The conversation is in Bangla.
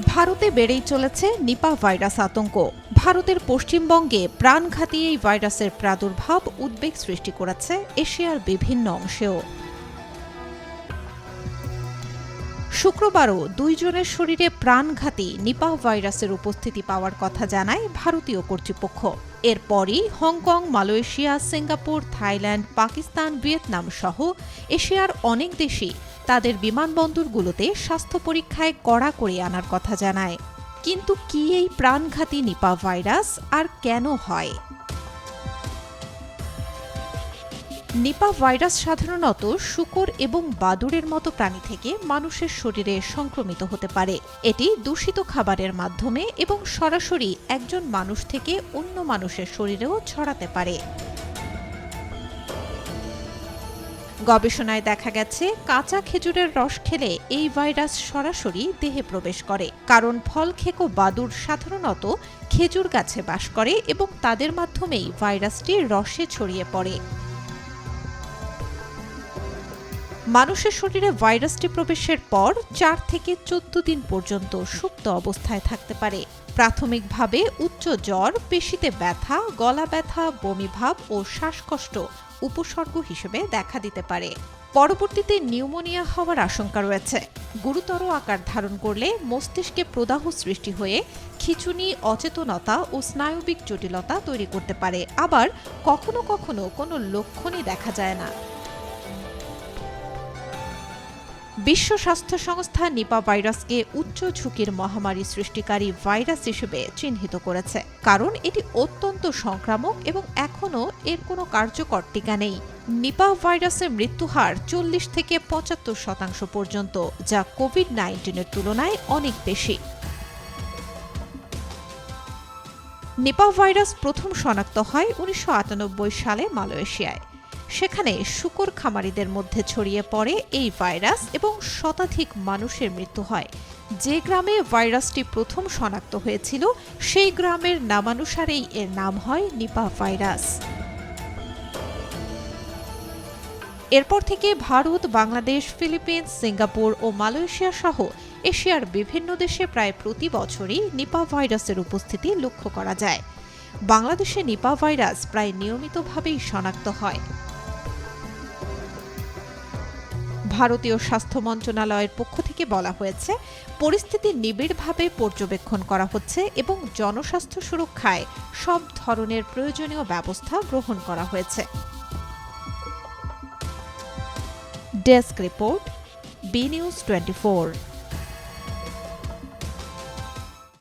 ভারতে বেড়েই চলেছে নিপা ভাইরাস আতঙ্ক। ভারতের পশ্চিমবঙ্গে প্রাণঘাতী এই ভাইরাসের প্রাদুর্ভাব উদ্বেগ সৃষ্টি করেছে এশিয়ার বিভিন্ন অংশেও। শুক্রবারও 2 জনের শরীরে প্রাণঘাতী নিপাহ ভাইরাসের উপস্থিতি পাওয়ার কথা জানায় ভারতীয় কর্তৃপক্ষ। এরপরই Hong Kong, Malaysia, Singapore, Thailand, Pakistan, Vietnam সহ এশিয়ার অনেক দেশই তাদের বিমানবন্দরগুলোতে স্বাস্থ্য পরীক্ষায় কড়াকড়ি আনার কথা জানায়। কিন্তু কি এই প্রাণঘাতী নিপাহ ভাইরাস আর কেন হয়? নিপাহ ভাইরাস সাধারণত শূকর এবং বাদুড়ের মতো প্রাণী থেকে মানুষের শরীরে সংক্রমিত হতে পারে। এটি দূষিত খাবারের মাধ্যমে এবং সরাসরি একজন মানুষ থেকে অন্য মানুষের শরীরেও ছড়াতে পারে। গবেষণায় দেখা গেছে, কাঁচা খেজুরের রস খেলে এই ভাইরাস সরাসরি দেহে প্রবেশ করে, কারণ ফল খেকো বাদুড় সাধারণত খেজুর গাছে বাস করে এবং তাদের মাধ্যমেই ভাইরাসটি রসে ছড়িয়ে পড়ে। মানুষের শরীরে ভাইরাসটি প্রবেশের পর 4 থেকে 14 দিন পর্যন্ত সুপ্ত অবস্থায় থাকতে পারে। প্রাথমিকভাবে উচ্চ জ্বর, পেশিতে ব্যথা, গলা ব্যথা, বমিভাব ও শ্বাসকষ্ট উপসর্গ হিসেবে দেখা দিতে পারে। পরবর্তীতে নিউমোনিয়া হওয়ার আশঙ্কা রয়েছে। গুরুতর আকার ধারণ করলে মস্তিষ্কে প্রদাহ সৃষ্টি হয়ে খিঁচুনি, অচেতনতা ও স্নায়বিক জটিলতা তৈরি করতে পারে। আবার কখনো কখনো কোনো লক্ষণই দেখা যায় না। বিশ্ব স্বাস্থ্য সংস্থা নিপা ভাইরাসকে উচ্চ ঝুঁকির মহামারী সৃষ্টিকারী ভাইরাস হিসেবে চিহ্নিত করেছে, কারণ এটি অত্যন্ত সংক্রামক এবং এখনও এর কোনো কার্যকর টিকা নেই। নিপাহ ভাইরাসের মৃত্যুহার 40 থেকে 75% পর্যন্ত, যা কোভিড-19-এর তুলনায় অনেক বেশি। নিপাহ ভাইরাস প্রথম শনাক্ত হয় 1998 সালে মালয়েশিয়ায়। সেখানে শূকর খামারিদের মধ্যে ছড়িয়ে পড়ে এই ভাইরাস এবং শতাধিক মানুষের মৃত্যু হয়। যে গ্রামে ভাইরাসটি প্রথম শনাক্ত হয়েছিল সেই গ্রামের নামানুসারেই এর নাম হয় নিপাহ ভাইরাস। এরপর থেকে ভারত, বাংলাদেশ, ফিলিপিন্স, সিঙ্গাপুর ও মালয়েশিয়া সহ এশিয়ার বিভিন্ন দেশে প্রায় প্রতি বছরই নিপাহ ভাইরাসের উপস্থিতি লক্ষ্য করা যায়। বাংলাদেশে নিপাহ ভাইরাস প্রায় নিয়মিতভাবেই শনাক্ত হয়। ভারতীয় স্বাস্থ্য মন্ত্রণালয়ের পক্ষ থেকে বলা হয়েছে, পরিস্থিতি নিবিড়ভাবে পর্যবেক্ষণ করা হচ্ছে এবং জনস্বাস্থ্য সুরক্ষায় সব ধরনের প্রয়োজনীয় ব্যবস্থা গ্রহণ করা হয়েছে। Desk report, B News 24।